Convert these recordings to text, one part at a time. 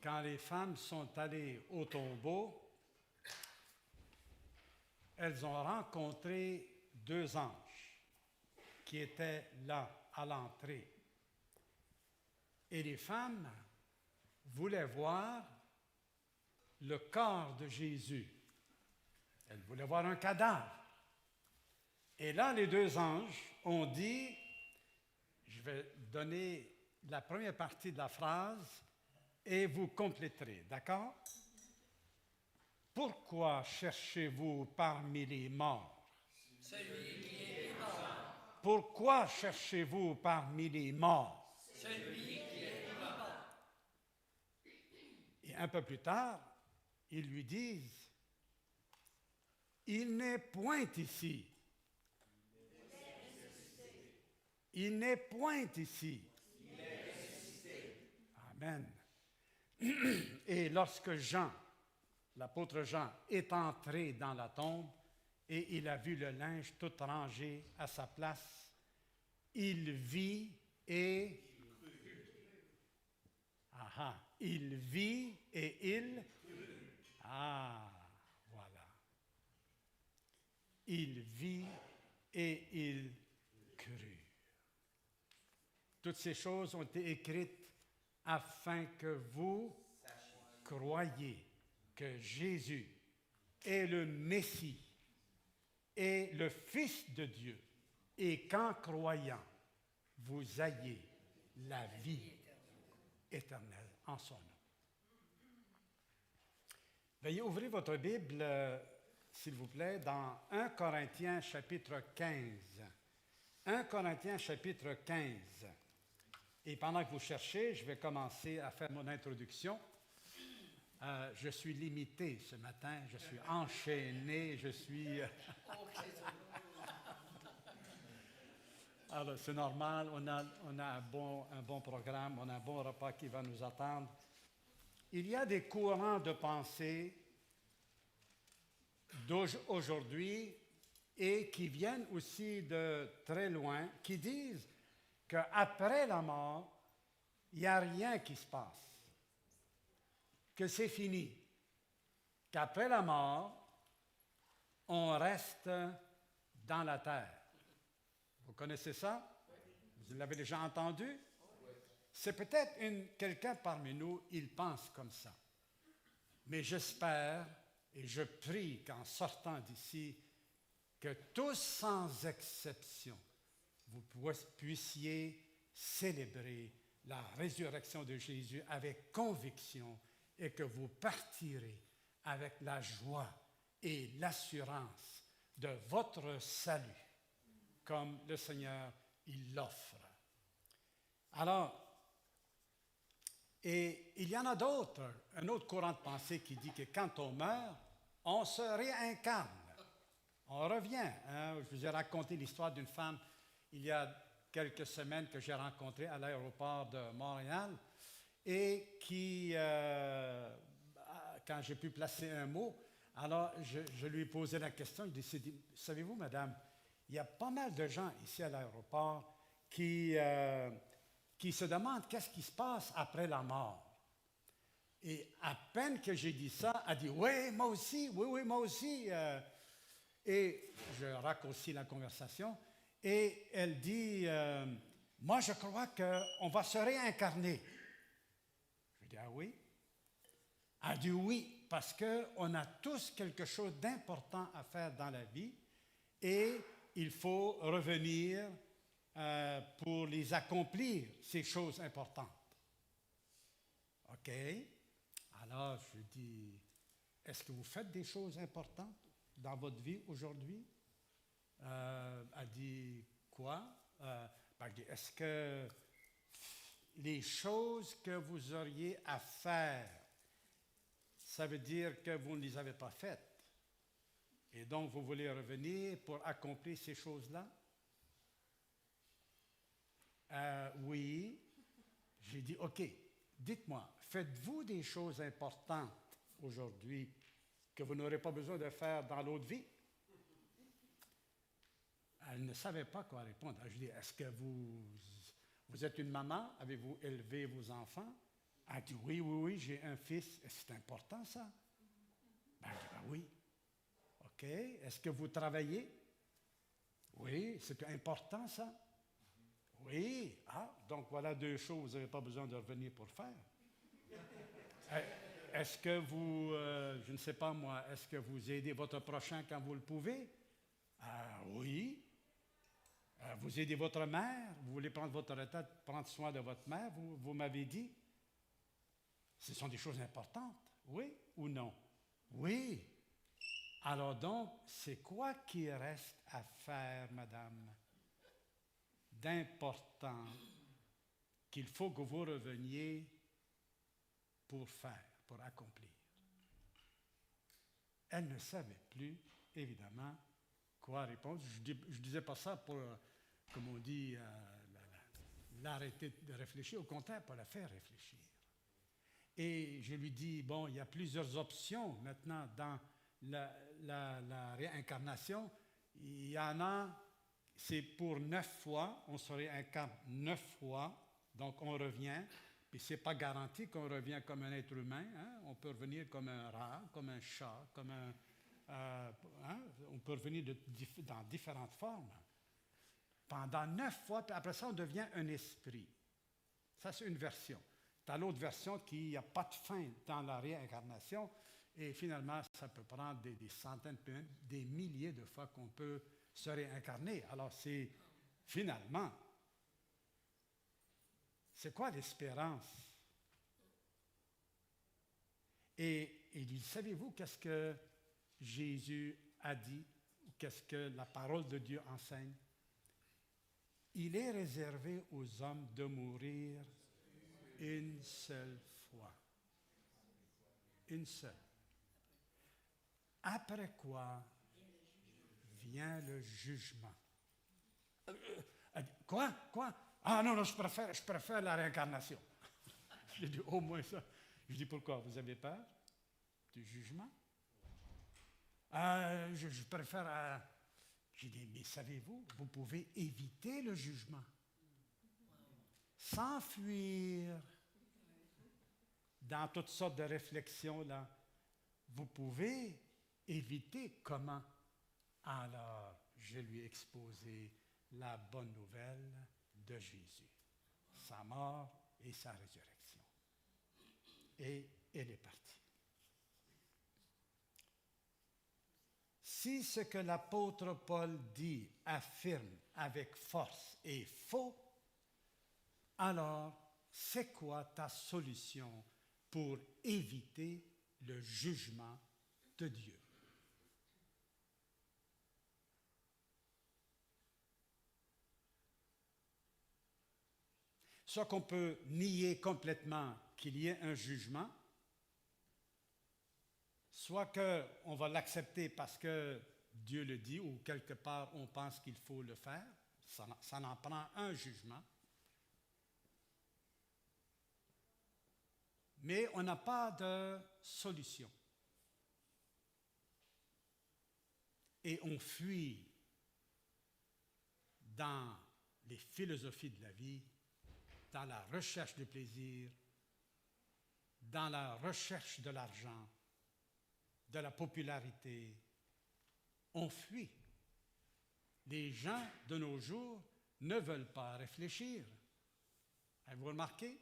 quand les femmes sont allées au tombeau, elles ont rencontré deux anges qui étaient là à l'entrée. Et les femmes voulaient voir le corps de Jésus. Elles voulaient voir un cadavre. Et là, les deux anges ont dit, je vais donner la première partie de la phrase et vous compléterez, d'accord? Pourquoi cherchez-vous parmi les morts celui qui est vivant? Pourquoi cherchez-vous parmi les morts Celui qui est vivant. Et un peu plus tard, ils lui disent, il n'est point ici. Il n'est point ici. Amen. Et lorsque Jean, l'apôtre Jean, est entré dans la tombe et il a vu le linge tout rangé à sa place, il vit et... il vit et il... voilà. Il vit et il crut. Toutes ces choses ont été écrites afin que vous croyiez que Jésus est le Messie, est le Fils de Dieu, et qu'en croyant, vous ayez la vie éternelle en son nom. Veuillez ouvrir votre Bible, s'il vous plaît, dans 1 Corinthiens chapitre 15. 1 Corinthiens chapitre 15. Et pendant que vous cherchez, je vais commencer à faire mon introduction. Je suis limité ce matin, je suis enchaîné, je suis... Alors, c'est normal, on a un bon programme, on a un bon repas qui va nous attendre. Il y a des courants de pensée d'aujourd'hui et qui viennent aussi de très loin, qui disent qu'après la mort, il n'y a rien qui se passe, que c'est fini, qu'après la mort, on reste dans la terre. Vous connaissez ça? Vous l'avez déjà entendu? C'est peut-être quelqu'un parmi nous, il pense comme ça. Mais j'espère et je prie qu'en sortant d'ici, que tous sans exception, vous puissiez célébrer la résurrection de Jésus avec conviction et que vous partirez avec la joie et l'assurance de votre salut, comme le Seigneur il l'offre. Alors, et il y en a d'autres, un autre courant de pensée qui dit que quand on meurt, on se réincarne. On revient. Je vous ai raconté l'histoire d'une femme il y a quelques semaines que j'ai rencontrée à l'aéroport de Montréal et qui, quand j'ai pu placer un mot, alors je lui ai posé la question, je lui ai dit, savez-vous, madame, il y a pas mal de gens ici à l'aéroport qui se demandent qu'est-ce qui se passe après la mort. Et à peine que j'ai dit ça, elle dit, oui, moi aussi, moi aussi. Et je raccourcis la conversation. Et elle dit, moi je crois qu'on va se réincarner. Je dis, ah oui? Elle dit oui, parce qu'on a tous quelque chose d'important à faire dans la vie et il faut revenir pour les accomplir, ces choses importantes. OK? Alors, je dis, est-ce que vous faites des choses importantes dans votre vie aujourd'hui? Elle dit, quoi? Elle dit, est-ce que les choses que vous auriez à faire, ça veut dire que vous ne les avez pas faites? Et donc, vous voulez revenir pour accomplir ces choses-là? Oui. J'ai dit, OK, dites-moi, faites-vous des choses importantes aujourd'hui que vous n'aurez pas besoin de faire dans l'autre vie? Elle ne savait pas quoi répondre. Je lui ai dit, est-ce que vous êtes une maman? Avez-vous élevé vos enfants? Elle dit, oui, oui, oui, j'ai un fils. C'est important, ça? Ben, je dis, ben oui. OK. Est-ce que vous travaillez? Oui. C'est important, ça? Oui. Ah, donc voilà deux choses, vous n'avez pas besoin de revenir pour faire. Est-ce que vous, je ne sais pas moi, est-ce que vous aidez votre prochain quand vous le pouvez? Ah, oui. Vous aidez votre mère? Vous voulez prendre votre retraite, prendre soin de votre mère? Vous m'avez dit? Ce sont des choses importantes, oui ou non? Oui. Alors donc, c'est quoi qui reste à faire, madame, d'important qu'il faut que vous reveniez pour faire, pour accomplir? Elle ne savait plus, évidemment, quoi répondre. Je ne disais pas ça pour, comme on dit, l'arrêter de réfléchir, au contraire, pour la faire réfléchir. Et je lui dis, bon, il y a plusieurs options maintenant dans la réincarnation. Il y en a, c'est pour 9 fois, on se réincarne 9 fois, donc on revient, puis ce n'est pas garanti qu'on revient comme un être humain, hein? On peut revenir comme un rat, comme un chat, comme un... on peut revenir dans différentes formes. Pendant 9 fois, puis après ça, on devient un esprit. Ça, c'est une version. Dans l'autre version, qu'il n'y a pas de fin dans la réincarnation, et finalement, ça peut prendre des centaines, des milliers de fois qu'on peut se réincarner. Alors, c'est finalement, c'est quoi l'espérance? Et il dit, savez-vous qu'est-ce que Jésus a dit, ou qu'est-ce que la parole de Dieu enseigne? Il est réservé aux hommes de mourir une seule fois. Une seule. Après quoi vient le jugement. Quoi? Ah non, je préfère la réincarnation. J'ai dit, au moins ça. Je dis, pourquoi? Vous avez peur du jugement? Je préfère... J'ai dit, mais savez-vous, vous pouvez éviter le jugement. S'enfuir dans toutes sortes de réflexions, là. Vous pouvez éviter comment? Alors, je lui ai exposé la bonne nouvelle de Jésus, sa mort et sa résurrection. Et elle est partie. Si ce que l'apôtre Paul dit, affirme avec force est faux, alors c'est quoi ta solution pour éviter le jugement de Dieu? Soit qu'on peut nier complètement qu'il y ait un jugement, soit qu'on va l'accepter parce que Dieu le dit, ou quelque part on pense qu'il faut le faire, ça en prend un jugement, mais on n'a pas de solution. Et on fuit dans les philosophies de la vie, dans la recherche du plaisir, dans la recherche de l'argent, de la popularité. On fuit. Les gens de nos jours ne veulent pas réfléchir. Avez-vous remarqué?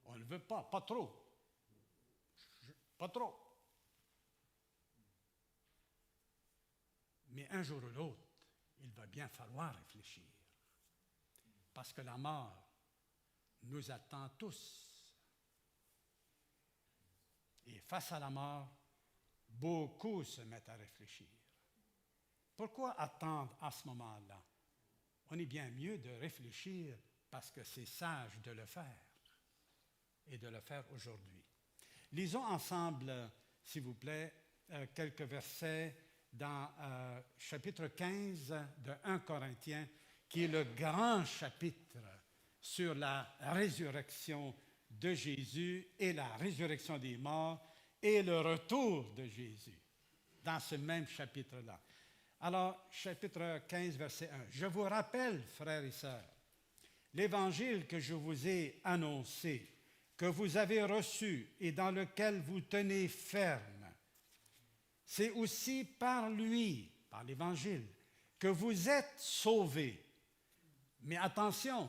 On ne veut pas trop. Pas trop. Mais un jour ou l'autre, il va bien falloir réfléchir. Parce que la mort nous attend tous. Et face à la mort, beaucoup se mettent à réfléchir. Pourquoi attendre à ce moment-là? On est bien mieux de réfléchir parce que c'est sage de le faire et de le faire aujourd'hui. Lisons ensemble, s'il vous plaît, quelques versets dans chapitre 15 de 1 Corinthiens, qui est le grand chapitre sur la résurrection de Jésus et la résurrection des morts et le retour de Jésus, dans ce même chapitre-là. Alors, chapitre 15, verset 1. « Je vous rappelle, frères et sœurs, l'évangile que je vous ai annoncé, que vous avez reçu et dans lequel vous tenez ferme, c'est aussi par lui, par l'Évangile, que vous êtes sauvés. Mais attention,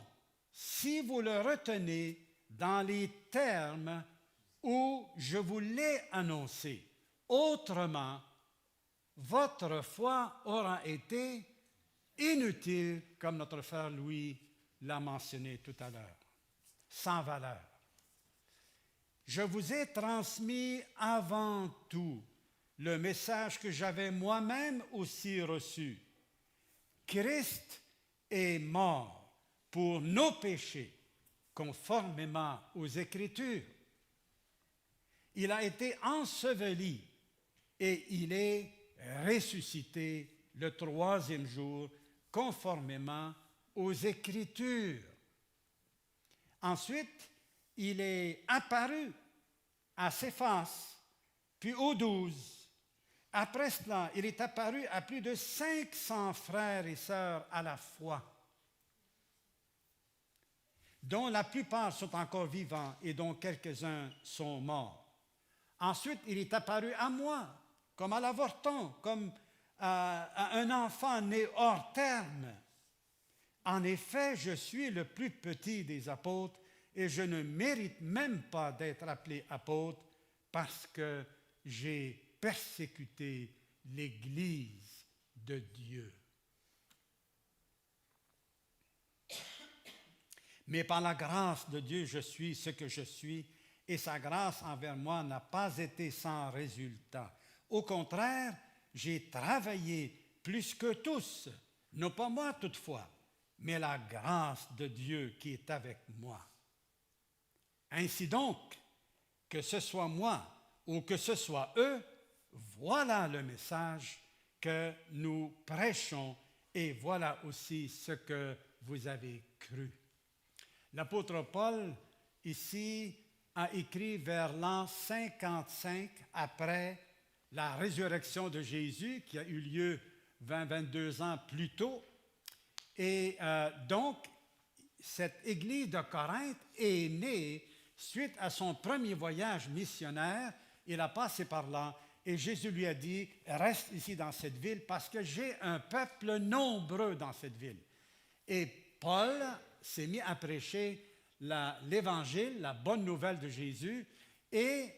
si vous le retenez dans les termes où je vous l'ai annoncé, autrement, votre foi aura été inutile, comme notre frère Louis l'a mentionné tout à l'heure, sans valeur. Je vous ai transmis avant tout le message que j'avais moi-même aussi reçu. Christ est mort pour nos péchés, conformément aux Écritures. Il a été enseveli et il est ressuscité le troisième jour, conformément aux Écritures. Ensuite, il est apparu à Céphas, puis aux 12. Après cela, il est apparu à plus de 500 frères et sœurs à la fois, dont la plupart sont encore vivants et dont quelques-uns sont morts. Ensuite, il est apparu à moi, comme à l'avorton, comme à un enfant né hors terme. En effet, je suis le plus petit des apôtres et je ne mérite même pas d'être appelé apôtre parce que j'ai persécuté l'Église de Dieu. Mais par la grâce de Dieu, je suis ce que je suis, et sa grâce envers moi n'a pas été sans résultat. Au contraire, j'ai travaillé plus que tous, non pas moi toutefois, mais la grâce de Dieu qui est avec moi. Ainsi donc, que ce soit moi ou que ce soit eux, voilà le message que nous prêchons et voilà aussi ce que vous avez cru. L'apôtre Paul, ici, a écrit vers l'an 55 après la résurrection de Jésus qui a eu lieu 22 ans plus tôt. Et donc, cette église de Corinthe est née suite à son premier voyage missionnaire. Il a passé par là et Jésus lui a dit « Reste ici dans cette ville parce que j'ai un peuple nombreux dans cette ville. » Et Paul s'est mis à prêcher l'Évangile, la bonne nouvelle de Jésus, et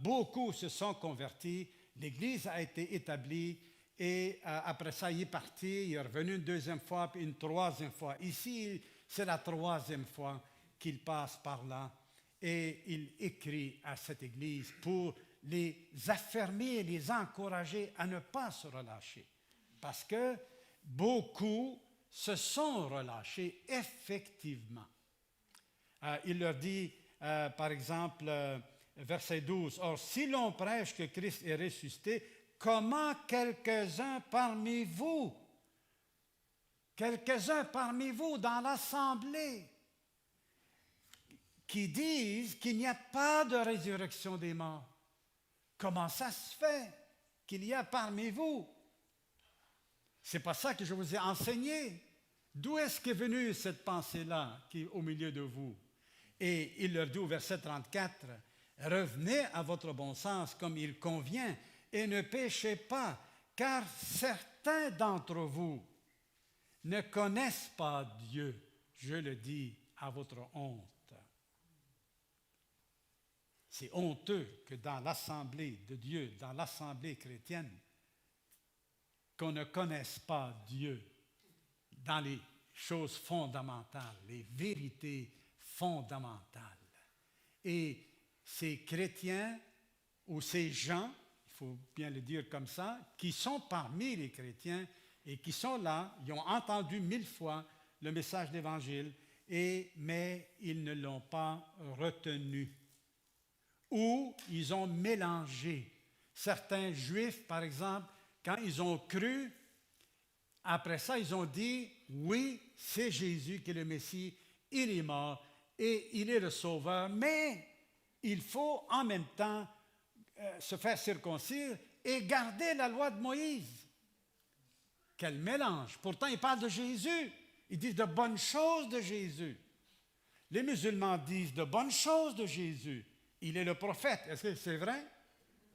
beaucoup se sont convertis. L'Église a été établie et après ça, il est parti, il est revenu une deuxième fois, puis une troisième fois. Ici, c'est la troisième fois qu'il passe par là et il écrit à cette Église pour les affermir, les encourager à ne pas se relâcher. Parce que beaucoup se sont relâchés effectivement. Il leur dit, par exemple, verset 12, « Or, si l'on prêche que Christ est ressuscité, comment quelques-uns parmi vous dans l'assemblée, qui disent qu'il n'y a pas de résurrection des morts, comment ça se fait qu'il y a parmi vous? C'est pas ça que je vous ai enseigné. D'où est-ce qu'est venue cette pensée-là qui est au milieu de vous? » Et il leur dit au verset 34, « Revenez à votre bon sens comme il convient et ne péchez pas, car certains d'entre vous ne connaissent pas Dieu. Je le dis à votre honte. » C'est honteux que dans l'assemblée de Dieu, dans l'assemblée chrétienne, qu'on ne connaisse pas Dieu dans les choses fondamentales, les vérités fondamentales. Et ces chrétiens ou ces gens, il faut bien le dire comme ça, qui sont parmi les chrétiens et qui sont là, ils ont entendu 1000 fois le message de l'Évangile, mais ils ne l'ont pas retenu. Ou ils ont mélangé. Certains Juifs, par exemple, quand ils ont cru, après ça, ils ont dit, oui, c'est Jésus qui est le Messie, il est mort et il est le Sauveur, mais il faut en même temps se faire circoncire et garder la loi de Moïse. Quel mélange! Pourtant, ils parlent de Jésus. Ils disent de bonnes choses de Jésus. Les musulmans disent de bonnes choses de Jésus. Il est le prophète. Est-ce que c'est vrai?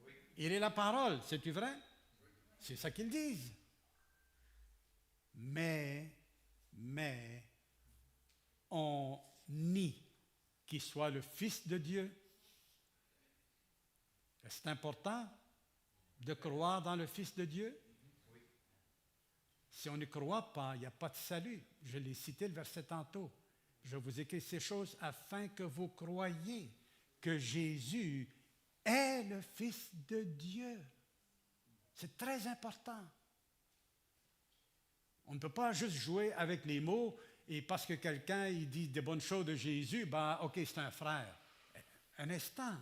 Oui. Il est la parole. C'est-tu vrai? Oui. C'est ça qu'ils disent. Mais, on nie qu'il soit le Fils de Dieu. C'est important de croire dans le Fils de Dieu. Oui. Si on ne croit pas, il n'y a pas de salut. Je l'ai cité le verset tantôt. Je vous écris ces choses afin que vous croyiez que Jésus est le Fils de Dieu. C'est très important. On ne peut pas juste jouer avec les mots et parce que quelqu'un il dit des bonnes choses de Jésus, ben OK, c'est un frère. Un instant.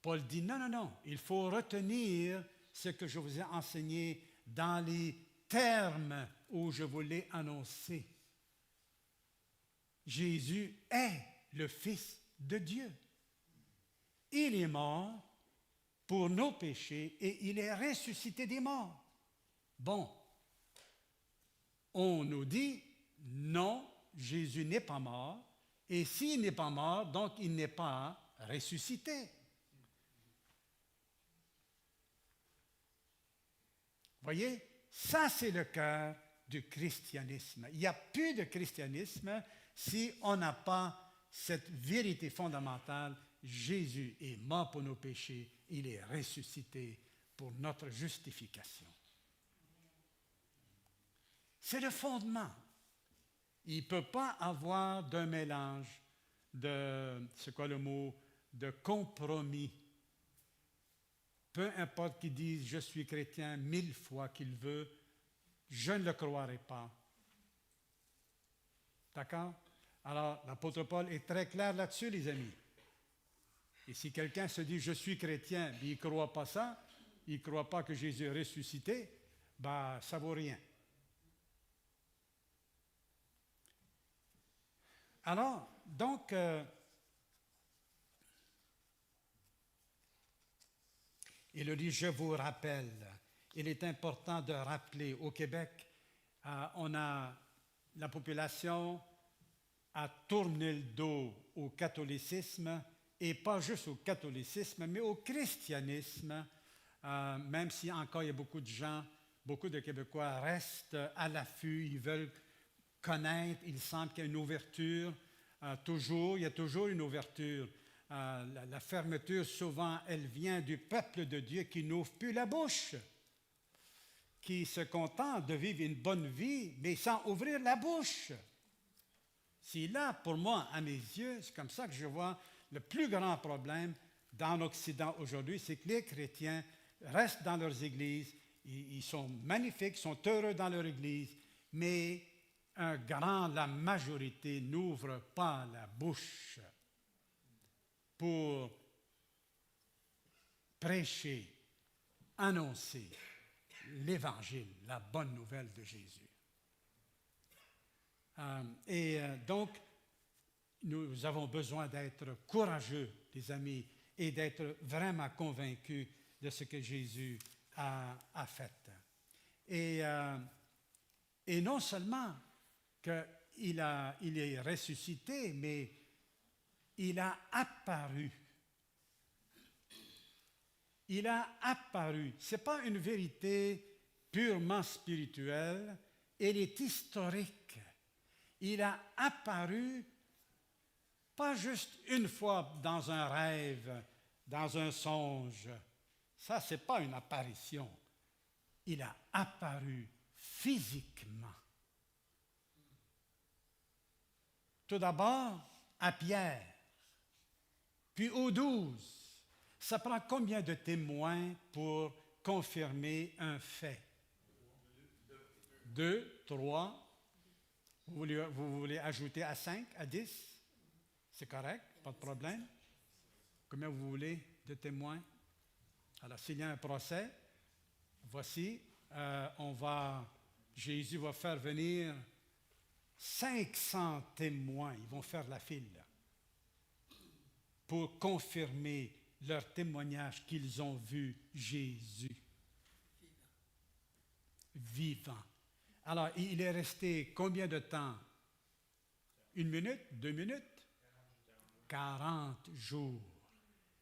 Paul dit non, il faut retenir ce que je vous ai enseigné dans les termes où je vous l'ai annoncé. Jésus est le Fils de Dieu. Il est mort pour nos péchés et il est ressuscité des morts. Bon, on nous dit non, Jésus n'est pas mort et s'il n'est pas mort, donc il n'est pas ressuscité. Voyez, ça c'est le cœur du christianisme. Il n'y a plus de christianisme si on n'a pas cette vérité fondamentale. Jésus est mort pour nos péchés, il est ressuscité pour notre justification. C'est le fondement. Il ne peut pas avoir d'un mélange de, c'est quoi le mot, de compromis. Peu importe qu'il dise « je suis chrétien » 1000 fois qu'il veut, je ne le croirai pas. D'accord? Alors, l'apôtre Paul est très clair là-dessus, les amis. Et si quelqu'un se dit « je suis chrétien », mais il ne croit pas ça, il ne croit pas que Jésus est ressuscité, ben, ça ne vaut rien. Alors, donc, il le dit, je vous rappelle. Il est important de rappeler, au Québec, la population a tourné le dos au catholicisme, et pas juste au catholicisme, mais au christianisme, même si encore il y a beaucoup de gens, beaucoup de Québécois restent à l'affût, ils veulent connaître, il semble qu'il y a une ouverture, il y a toujours une ouverture. La fermeture, souvent, elle vient du peuple de Dieu qui n'ouvre plus la bouche, qui se contente de vivre une bonne vie, mais sans ouvrir la bouche. C'est là, pour moi, à mes yeux, c'est comme ça que je vois le plus grand problème dans l'Occident aujourd'hui, c'est que les chrétiens restent dans leurs églises, ils sont magnifiques, ils sont heureux dans leur église, mais la majorité n'ouvre pas la bouche pour prêcher, annoncer l'Évangile, la bonne nouvelle de Jésus. Donc, nous avons besoin d'être courageux, les amis, et d'être vraiment convaincus de ce que Jésus a fait. Et non seulement qu'il est ressuscité, mais il a apparu. Il a apparu. Ce n'est pas une vérité purement spirituelle, elle est historique. Il a apparu, pas juste une fois dans un rêve, dans un songe. Ça, ce n'est pas une apparition. Il a apparu physiquement. Tout d'abord, à Pierre, puis aux 12. Ça prend combien de témoins pour confirmer un fait? 2, 3. Vous voulez ajouter à 5, à 10? C'est correct, pas de problème. Combien vous voulez de témoins? Alors, s'il y a un procès, voici, Jésus va faire venir 500 témoins. Ils vont faire la file pour confirmer leur témoignage qu'ils ont vu Jésus vivant. Alors, il est resté combien de temps? 1 minute, 2 minutes? 40 jours.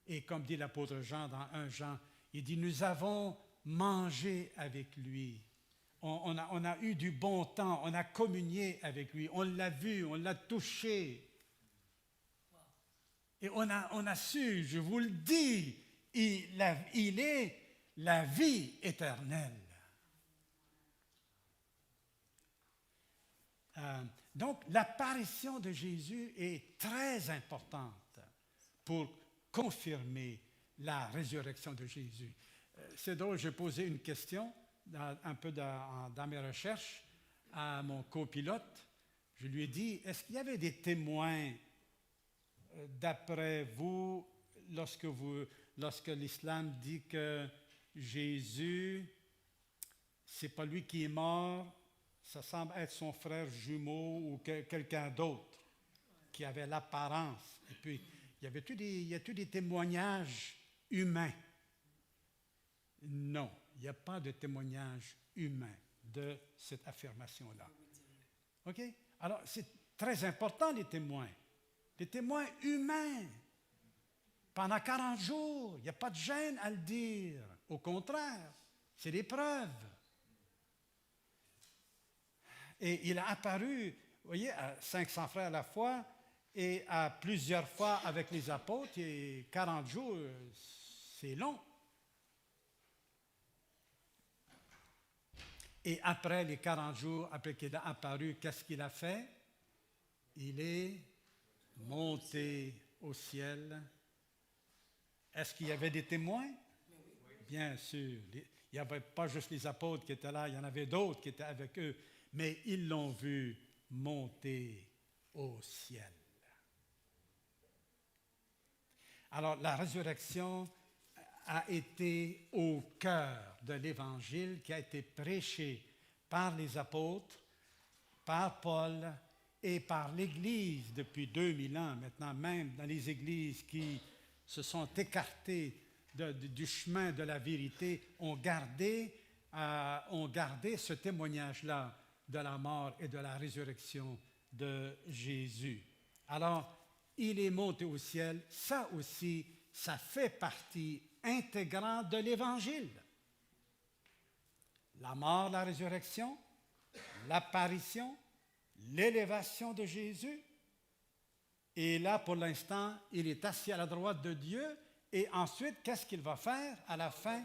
Et comme dit l'apôtre Jean dans 1 Jean, il dit, nous avons mangé avec lui. On a eu du bon temps, on a communié avec lui, on l'a vu, on l'a touché. Et on a su, je vous le dis, il est la vie éternelle. Donc, l'apparition de Jésus est très importante pour confirmer la résurrection de Jésus. C'est drôle, j'ai posé une question un peu dans mes recherches à mon copilote. Je lui ai dit, est-ce qu'il y avait des témoins d'après vous, lorsque l'islam dit que Jésus, c'est pas lui qui est mort, ça semble être son frère jumeau ou quelqu'un d'autre qui avait l'apparence. Et puis, il y a tous des témoignages humains. Non, il n'y a pas de témoignage humain de cette affirmation-là. OK? Alors, c'est très important, les témoins. Les témoins humains. Pendant 40 jours, il n'y a pas de gêne à le dire. Au contraire, c'est des preuves. Et il a apparu, vous voyez, à 500 frères à la fois et à plusieurs fois avec les apôtres. Et 40 jours, c'est long. Et après les 40 jours, après qu'il a apparu, qu'est-ce qu'il a fait? Il est monté au ciel. Est-ce qu'il y avait des témoins? Bien sûr. Il n'y avait pas juste les apôtres qui étaient là, il y en avait d'autres qui étaient avec eux. Mais ils l'ont vu monter au ciel. Alors, la résurrection a été au cœur de l'Évangile qui a été prêché par les apôtres, par Paul et par l'Église depuis 2000 ans. Maintenant, même dans les églises qui se sont écartées du chemin de la vérité, ont gardé ce témoignage-là de la mort et de la résurrection de Jésus. Alors, il est monté au ciel, ça aussi, ça fait partie intégrante de l'Évangile. La mort, la résurrection, l'apparition, l'élévation de Jésus. Et là, pour l'instant, il est assis à la droite de Dieu. Et ensuite, qu'est-ce qu'il va faire? À la fin,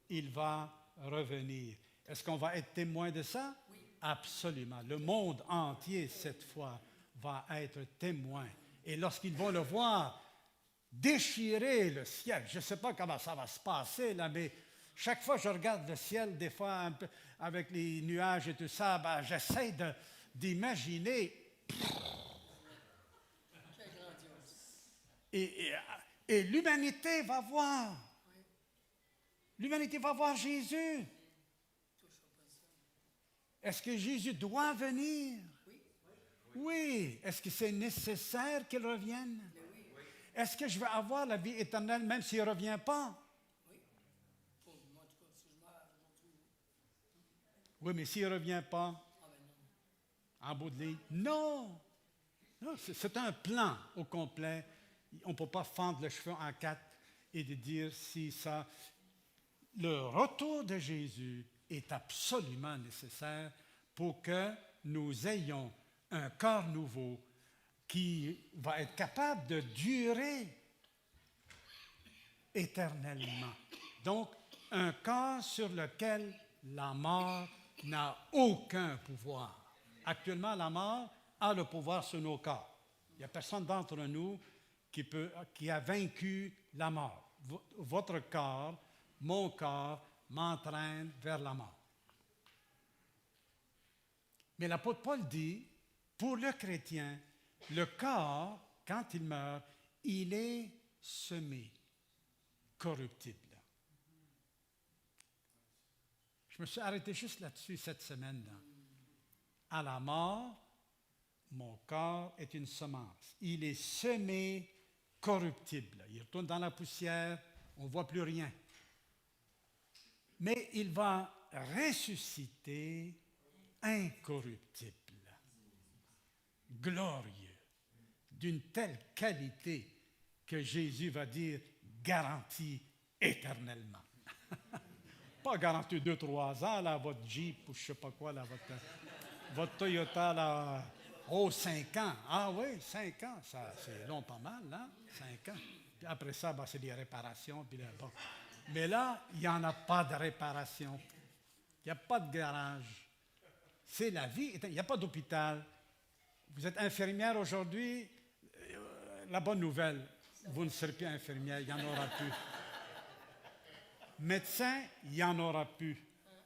il va revenir. Est-ce qu'on va être témoin de ça? Oui. Absolument. Le monde entier, cette fois, va être témoin. Et lorsqu'ils vont le voir déchirer le ciel, je ne sais pas comment ça va se passer, là, mais chaque fois que je regarde le ciel, des fois, un peu, avec les nuages et tout ça, ben, j'essaie d'imaginer. Et l'humanité va voir. L'humanité va voir Jésus. Est-ce que Jésus doit venir? Oui. Est-ce que c'est nécessaire qu'il revienne? Est-ce que je vais avoir la vie éternelle même s'il ne revient pas? Oui, mais s'il ne revient pas, en bout de ligne, non. Non, c'est un plan au complet. On ne peut pas fendre le cheveu en quatre et de dire si ça. Le retour de Jésus est absolument nécessaire pour que nous ayons un corps nouveau qui va être capable de durer éternellement. Donc, un corps sur lequel la mort n'a aucun pouvoir. Actuellement, la mort a le pouvoir sur nos corps. Il n'y a personne d'entre nous qui a vaincu la mort. Votre corps, mon corps, m'entraîne vers la mort. Mais l'apôtre Paul dit, pour le chrétien, le corps, quand il meurt, il est semé, corruptible. Je me suis arrêté juste là-dessus cette semaine-là. À la mort, mon corps est une semence. Il est semé corruptible. Il retourne dans la poussière, on ne voit plus rien. Mais il va ressusciter incorruptible, glorieux. d'une telle qualité que Jésus va dire garantie éternellement. Pas garantie 2-3 ans, là, votre Jeep ou je ne sais pas quoi, là, votre Toyota, là, 5 ans. Ah oui, 5 ans, ça, c'est long pas mal, hein? 5 ans. Puis après ça, ben, c'est des réparations. Puis là, bon. Mais là, il n'y en a pas de réparation. Il n'y a pas de garage. C'est la vie. Il n'y a pas d'hôpital. Vous êtes infirmière aujourd'hui, la bonne nouvelle, vous ne serez plus infirmière, il n'y en aura plus. Médecin, il n'y en aura plus.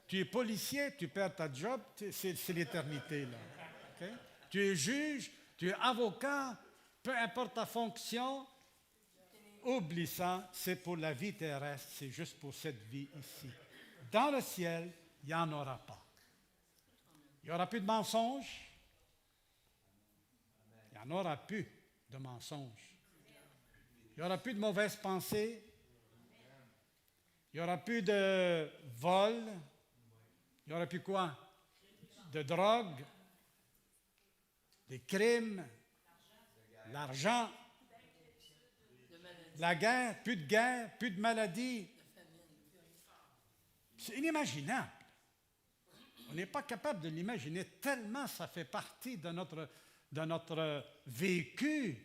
Tu es policier, tu perds ta job, c'est l'éternité, là. Okay? Tu es juge, tu es avocat, peu importe ta fonction, oublie ça, c'est pour la vie terrestre, c'est juste pour cette vie ici. Dans le ciel, il n'y en aura pas. Il n'y aura plus de mensonges. Il n'y en aura plus de mensonges. Il n'y aura plus de mauvaises pensées. Il n'y aura plus de vol. Il n'y aura plus quoi? De drogue, des crimes, l'argent, la guerre, plus de maladies. C'est inimaginable. On n'est pas capable de l'imaginer tellement ça fait partie de notre vécu.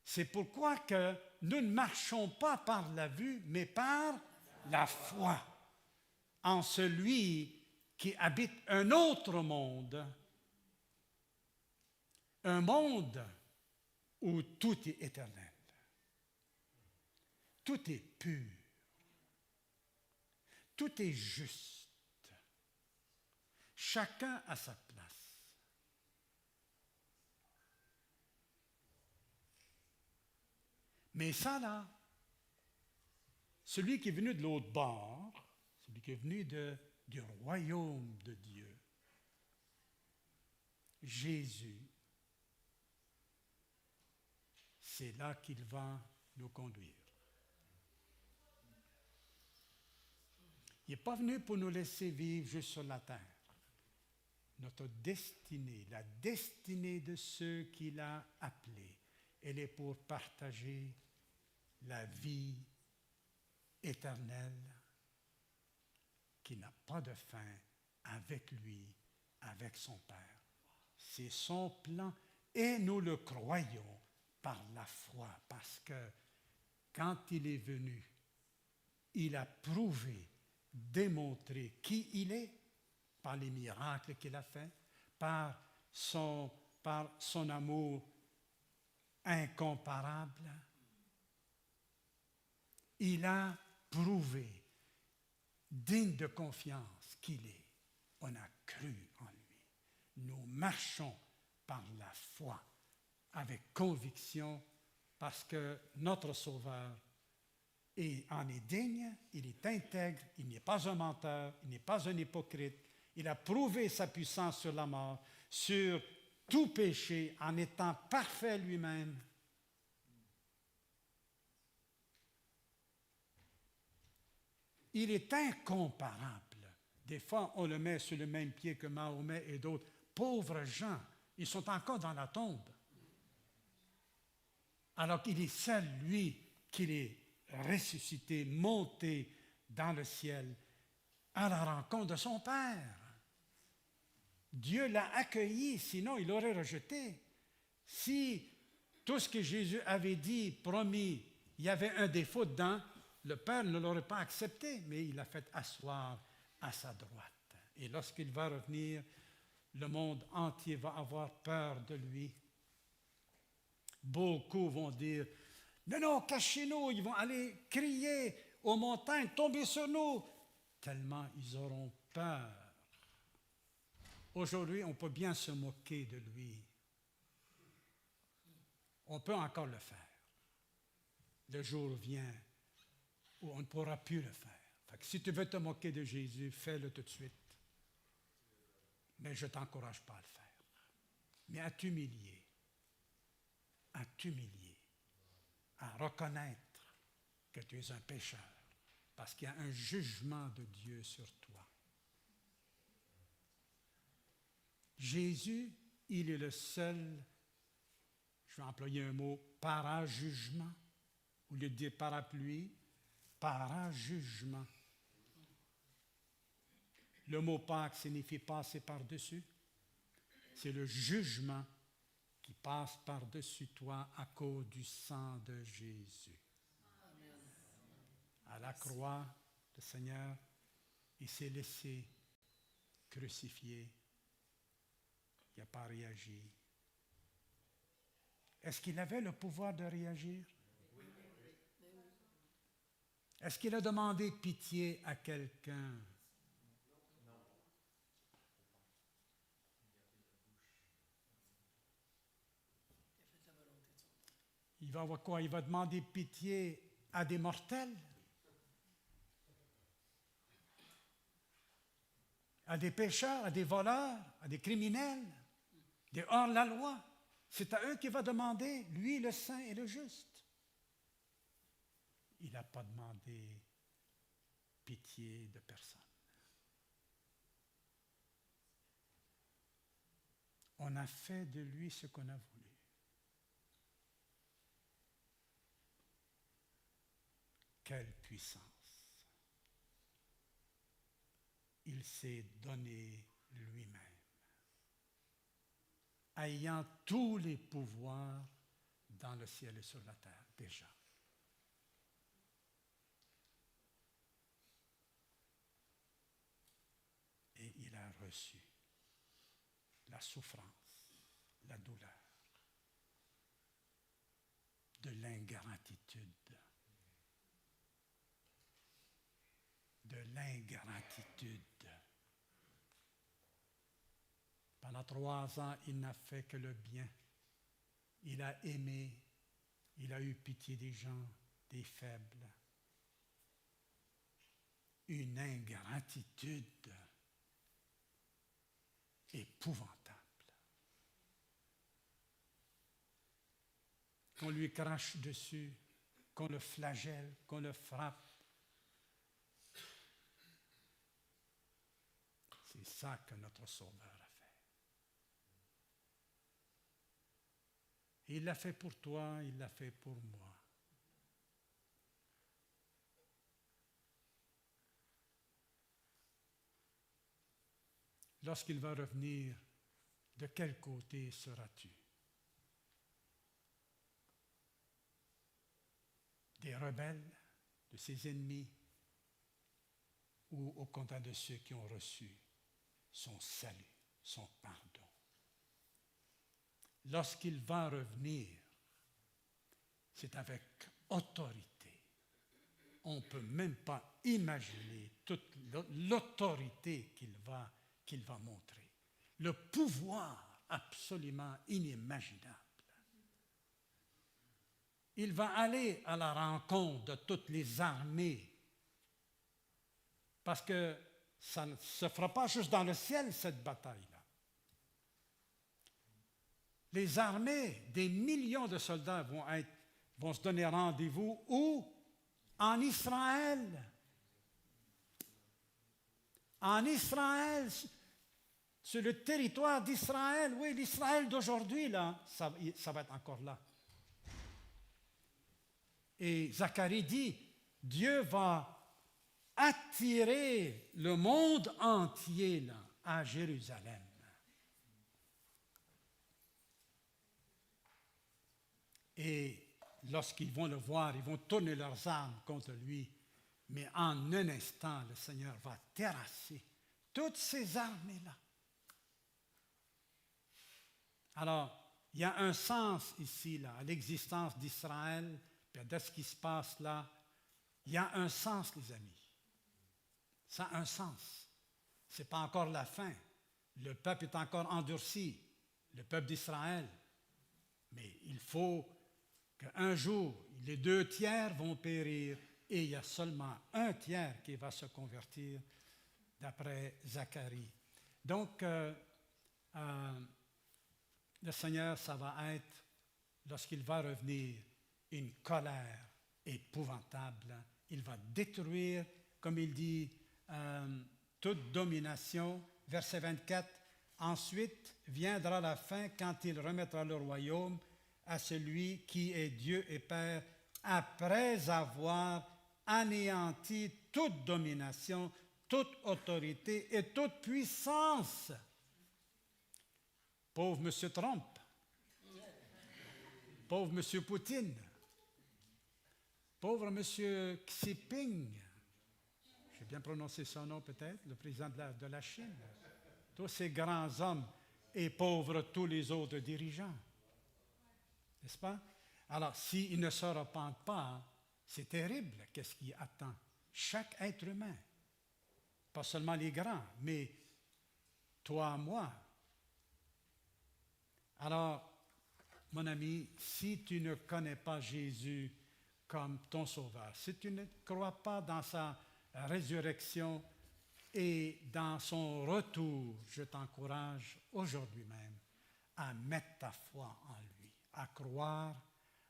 C'est pourquoi que nous ne marchons pas par la vue, mais par la foi en celui qui habite un autre monde, un monde où tout est éternel, tout est pur, tout est juste, chacun à sa place. Mais ça, là, celui qui est venu de l'autre bord, celui qui est venu du royaume de Dieu, Jésus, c'est là qu'il va nous conduire. Il n'est pas venu pour nous laisser vivre juste sur la terre. Notre destinée, la destinée de ceux qu'il a appelés, elle est pour partager la vie éternelle qui n'a pas de fin avec lui, avec son Père. C'est son plan et nous le croyons par la foi parce que quand il est venu, il a prouvé, démontré qui il est par les miracles qu'il a faits, par son amour incomparable. Il a prouvé, digne de confiance qu'il est. On a cru en lui. Nous marchons par la foi, avec conviction, parce que notre Sauveur en est digne, il est intègre, il n'est pas un menteur, il n'est pas un hypocrite. Il a prouvé sa puissance sur la mort, sur tout péché, en étant parfait lui-même. Il est incomparable. Des fois, on le met sur le même pied que Mahomet et d'autres. Pauvres gens, ils sont encore dans la tombe. Alors qu'il est seul, lui, qu'il est ressuscité, monté dans le ciel, à la rencontre de son Père. Dieu l'a accueilli, sinon il l'aurait rejeté. Si tout ce que Jésus avait dit, promis, il y avait un défaut dedans, le Père ne l'aurait pas accepté, mais il l'a fait asseoir à sa droite. Et lorsqu'il va revenir, le monde entier va avoir peur de lui. Beaucoup vont dire, non, cachez-nous, ils vont aller crier aux montagnes, tomber sur nous, tellement ils auront peur. Aujourd'hui, on peut bien se moquer de lui. On peut encore le faire. Le jour vient où on ne pourra plus le faire. Fait que si tu veux te moquer de Jésus, fais-le tout de suite. Mais je ne t'encourage pas à le faire. Mais à t'humilier, à reconnaître que tu es un pécheur, parce qu'il y a un jugement de Dieu sur toi. Jésus, il est le seul je vais employer un mot, para-jugement, au lieu de dire parapluie, para-jugement. Le mot Pâques signifie passer par-dessus. C'est le jugement qui passe par-dessus toi à cause du sang de Jésus. À la croix, le Seigneur, il s'est laissé crucifier. Il n'a pas réagi. Est-ce qu'il avait le pouvoir de réagir? Est-ce qu'il a demandé pitié à quelqu'un? Il va avoir quoi? Il va demander pitié à des mortels? À des pécheurs, à des voleurs, à des criminels, des hors-la-loi? C'est à eux qu'il va demander, lui le saint et le juste. Il n'a pas demandé pitié de personne. On a fait de lui ce qu'on a voulu. Quelle puissance! Il s'est donné lui-même, ayant tous les pouvoirs dans le ciel et sur la terre, déjà. Et il a reçu la souffrance, la douleur, de l'ingratitude. De l'ingratitude. Pendant 3 ans, il n'a fait que le bien. Il a aimé, il a eu pitié des gens, des faibles. Une ingratitude épouvantable. Qu'on lui crache dessus, qu'on le flagelle, qu'on le frappe. C'est ça que notre Sauveur a fait. Il l'a fait pour toi, il l'a fait pour moi. Lorsqu'il va revenir, de quel côté seras-tu? Des rebelles, de ses ennemis, ou au contact de ceux qui ont reçu son salut, son pardon. Lorsqu'il va revenir, c'est avec autorité. On ne peut même pas imaginer toute l'autorité qu'il va montrer. Le pouvoir absolument inimaginable. Il va aller à la rencontre de toutes les armées. Parce que ça ne se fera pas juste dans le ciel, cette bataille-là. Les armées, des millions de soldats vont se donner rendez-vous où? En Israël. En Israël, sur le territoire d'Israël. Oui, l'Israël d'aujourd'hui, là, ça va être encore là. Et Zacharie dit, Dieu va attirer le monde entier là, à Jérusalem. Et lorsqu'ils vont le voir, ils vont tourner leurs armes contre lui. Mais en un instant, le Seigneur va terrasser toutes ces armées-là. Alors, il y a un sens ici, là, à l'existence d'Israël, puis de ce qui se passe là. Il y a un sens, les amis. Ça a un sens. Ce n'est pas encore la fin. Le peuple est encore endurci, le peuple d'Israël. Mais il faut qu'un jour, les 2 tiers vont périr et il y a seulement 1 tiers qui va se convertir d'après Zacharie. Donc, le Seigneur, ça va être, lorsqu'il va revenir, une colère épouvantable. Il va détruire, comme il dit, toute domination. Verset 24, ensuite viendra la fin quand il remettra le royaume à celui qui est Dieu et Père, après avoir anéanti toute domination, toute autorité et toute puissance. Pauvre M. Trump, pauvre M. Poutine, pauvre M. Xi Jinping, j'ai bien prononcé son nom peut-être, le président de la Chine, tous ces grands hommes et pauvres tous les autres dirigeants. N'est-ce pas? Alors, s'ils ne se repentent pas, c'est terrible, qu'est-ce qui attend chaque être humain. Pas seulement les grands, mais toi, moi. Alors, mon ami, si tu ne connais pas Jésus comme ton sauveur, si tu ne crois pas dans sa résurrection et dans son retour, je t'encourage aujourd'hui même à mettre ta foi en lui, à croire,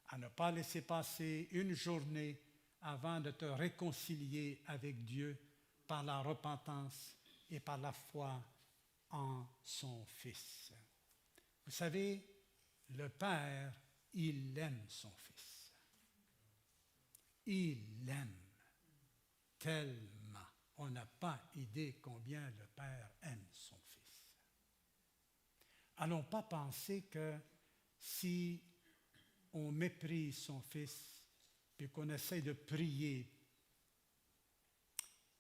à ne pas laisser passer une journée avant de te réconcilier avec Dieu par la repentance et par la foi en son Fils. Vous savez, le Père, il aime son Fils. Il l'aime tellement. On n'a pas idée combien le Père aime son Fils. Allons pas penser que si on méprise son Fils, puis qu'on essaie de prier,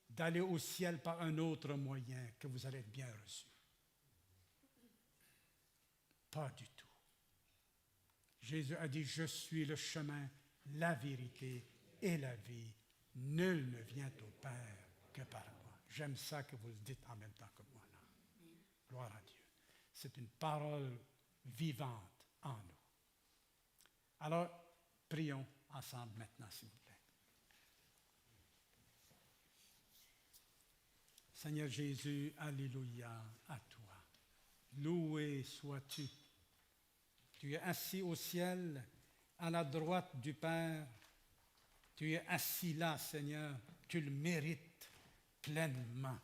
d'aller au ciel par un autre moyen, que vous allez être bien reçu. Pas du tout. Jésus a dit, je suis le chemin, la vérité et la vie. Nul ne vient au Père que par moi. J'aime ça que vous le dites en même temps que moi. Là. Gloire à Dieu. C'est une parole vivante en nous. Alors, prions ensemble maintenant, s'il vous plaît. Seigneur Jésus, alléluia à toi. Loué sois-tu. Tu es assis au ciel, à la droite du Père. Tu es assis là, Seigneur. Tu le mérites pleinement.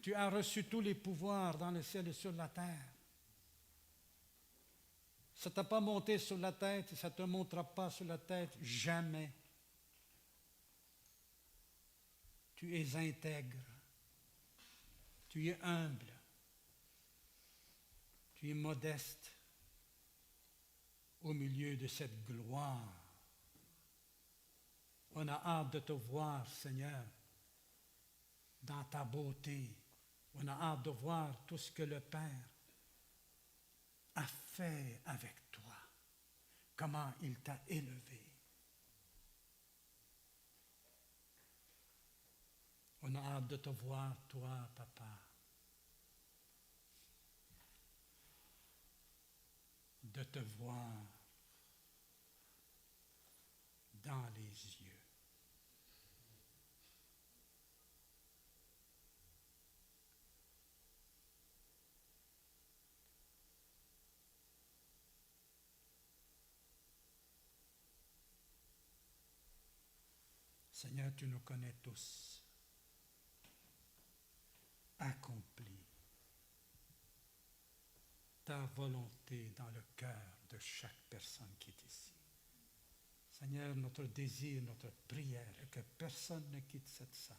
Tu as reçu tous les pouvoirs dans le ciel et sur la terre. Ça ne t'a pas monté sur la tête et ça ne te montera pas sur la tête jamais. Tu es intègre. Tu es humble. Tu es modeste au milieu de cette gloire. On a hâte de te voir, Seigneur, dans ta beauté. On a hâte de voir tout ce que le Père a fait avec toi, comment il t'a élevé. On a hâte de te voir, toi, Papa, de te voir dans les yeux. Seigneur, tu nous connais tous. Accomplis ta volonté dans le cœur de chaque personne qui est ici. Seigneur, notre désir, notre prière est que personne ne quitte cette salle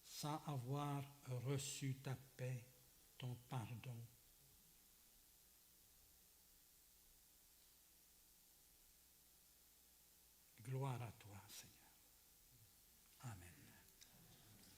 sans avoir reçu ta paix, ton pardon,